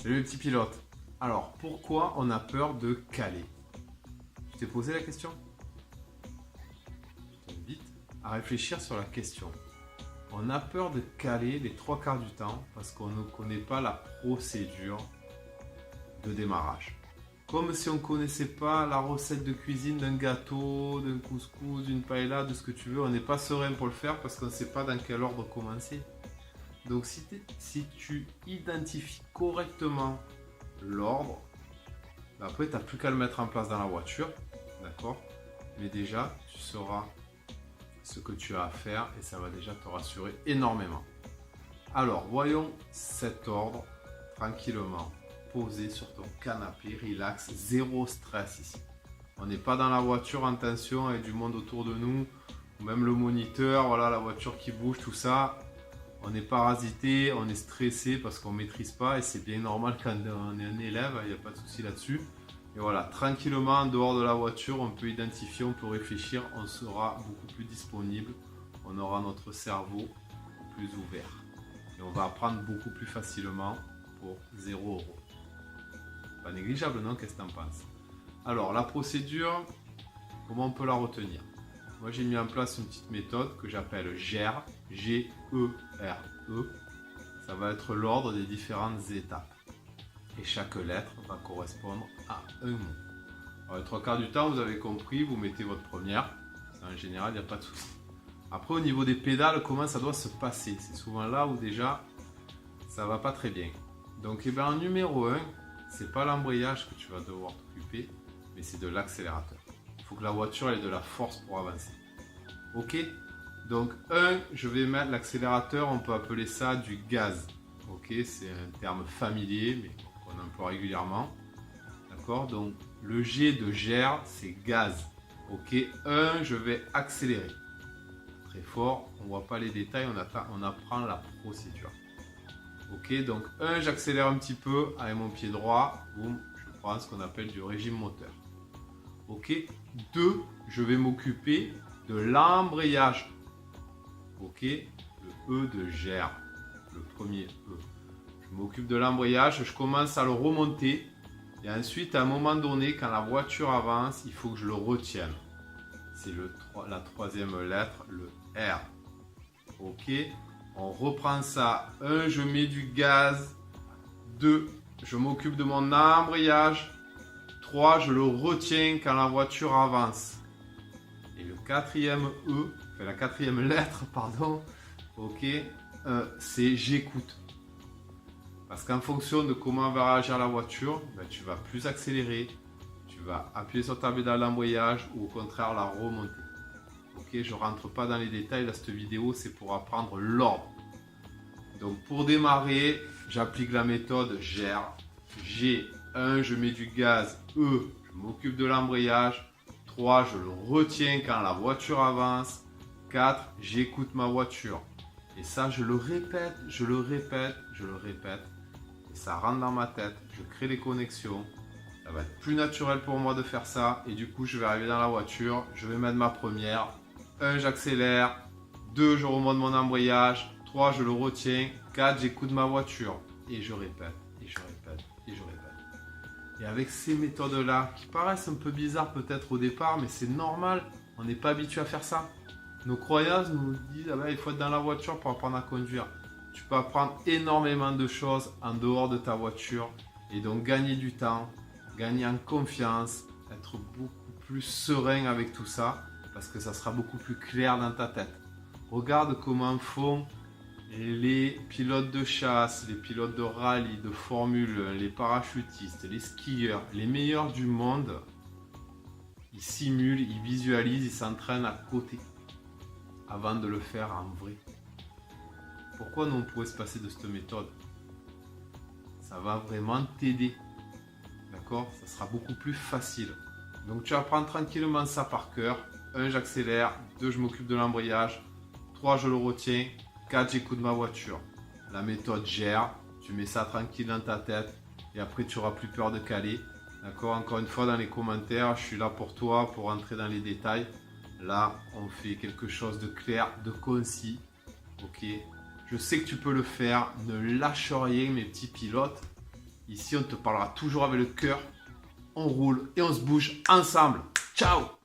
Salut les petits pilotes. Alors, pourquoi on a peur de caler? Tu t'es posé la question? Je t'invite à réfléchir sur la question. On a peur de caler les trois quarts du temps parce qu'on ne connaît pas la procédure de démarrage. Comme si on ne connaissait pas la recette de cuisine d'un gâteau, d'un couscous, d'une paella, de ce que tu veux. On n'est pas serein pour le faire parce qu'on ne sait pas dans quel ordre commencer. Donc si tu identifies correctement l'ordre, après tu n'as plus qu'à le mettre en place dans la voiture, d'accord? Mais déjà, tu sauras ce que tu as à faire et ça va déjà te rassurer énormément. Alors, voyons cet ordre tranquillement, posé sur ton canapé, relax, zéro stress ici. On n'est pas dans la voiture en tension avec du monde autour de nous, ou même le moniteur, voilà, la voiture qui bouge, tout ça. On est parasité, on est stressé parce qu'on ne maîtrise pas et c'est bien normal quand on est un élève, il n'y a pas de souci là-dessus. Et voilà, tranquillement, en dehors de la voiture, on peut identifier, on peut réfléchir, on sera beaucoup plus disponible, on aura notre cerveau plus ouvert. Et on va apprendre beaucoup plus facilement pour 0 €. Pas négligeable, non? Qu'est-ce que tu en penses? Alors, la procédure, comment on peut la retenir? Moi, j'ai mis en place une petite méthode que j'appelle GERE, G-E-R-E. Ça va être l'ordre des différentes étapes. Et chaque lettre va correspondre à un mot. Alors, les trois quarts du temps, vous avez compris, vous mettez votre première. Ça, en général, il n'y a pas de souci. Après, au niveau des pédales, comment ça doit se passer? C'est souvent là où déjà, ça va pas très bien. Donc, en numéro 1, c'est pas l'embrayage que tu vas devoir t'occuper, mais c'est de l'accélérateur. Il faut que la voiture ait de la force pour avancer. Ok? Donc 1, je vais mettre l'accélérateur, on peut appeler ça du gaz. Ok? C'est un terme familier, mais qu'on emploie régulièrement. D'accord? Donc le G de gère, c'est gaz. Ok? 1, je vais accélérer. Très fort, on ne voit pas les détails, on apprend la procédure. Ok? Donc 1, j'accélère un petit peu avec mon pied droit. Boum, je prends ce qu'on appelle du régime moteur. Ok, 2, je vais m'occuper de l'embrayage. Ok, le E de gère, le premier E. Je m'occupe de l'embrayage, je commence à le remonter. Et ensuite, à un moment donné, quand la voiture avance, il faut que je le retienne. C'est la troisième lettre, le R. Ok, on reprend ça. 1, je mets du gaz. 2, je m'occupe de mon embrayage. 3, je le retiens quand la voiture avance. Et le quatrième E, enfin la quatrième lettre, pardon, ok, c'est j'écoute. Parce qu'en fonction de comment va réagir la voiture, ben, tu vas plus accélérer, tu vas appuyer sur ta pédale d'embrayage ou au contraire la remonter. Ok, je ne rentre pas dans les détails, là cette vidéo c'est pour apprendre l'ordre. Donc pour démarrer, j'applique la méthode GERE. G1, je mets du gaz. E, je m'occupe de l'embrayage. 3, je le retiens quand la voiture avance. 4, j'écoute ma voiture. Et ça, je le répète, je le répète, je le répète. Et ça rentre dans ma tête. Je crée des connexions. Ça va être plus naturel pour moi de faire ça. Et du coup, je vais arriver dans la voiture. Je vais mettre ma première. 1, j'accélère. 2, je remonte mon embrayage. 3, je le retiens. 4, j'écoute ma voiture. Et je répète, et je répète, et je répète. Et avec ces méthodes-là, qui paraissent un peu bizarres peut-être au départ, mais c'est normal, on n'est pas habitué à faire ça. Nos croyances nous disent ah ben, il faut être dans la voiture pour apprendre à conduire. Tu peux apprendre énormément de choses en dehors de ta voiture et donc gagner du temps, gagner en confiance, être beaucoup plus serein avec tout ça parce que ça sera beaucoup plus clair dans ta tête. Regarde comment font les pilotes de chasse, les pilotes de rallye, de Formule 1, les parachutistes, les skieurs, les meilleurs du monde, ils simulent, ils visualisent, ils s'entraînent à côté avant de le faire en vrai. Pourquoi nous on pourrait se passer de cette méthode? Ça va vraiment t'aider. D'accord? Ça sera beaucoup plus facile. Donc tu apprends tranquillement ça par cœur. 1, j'accélère. 2, je m'occupe de l'embrayage. 3, je le retiens. 4, j'écoute ma voiture. La méthode GERE, tu mets ça tranquille dans ta tête et après tu n'auras plus peur de caler. D'accord? Encore une fois dans les commentaires, je suis là pour toi pour entrer dans les détails. Là, on fait quelque chose de clair, de concis. Ok? Je sais que tu peux le faire. Ne lâche rien mes petits pilotes. Ici, on te parlera toujours avec le cœur. On roule et on se bouge ensemble. Ciao!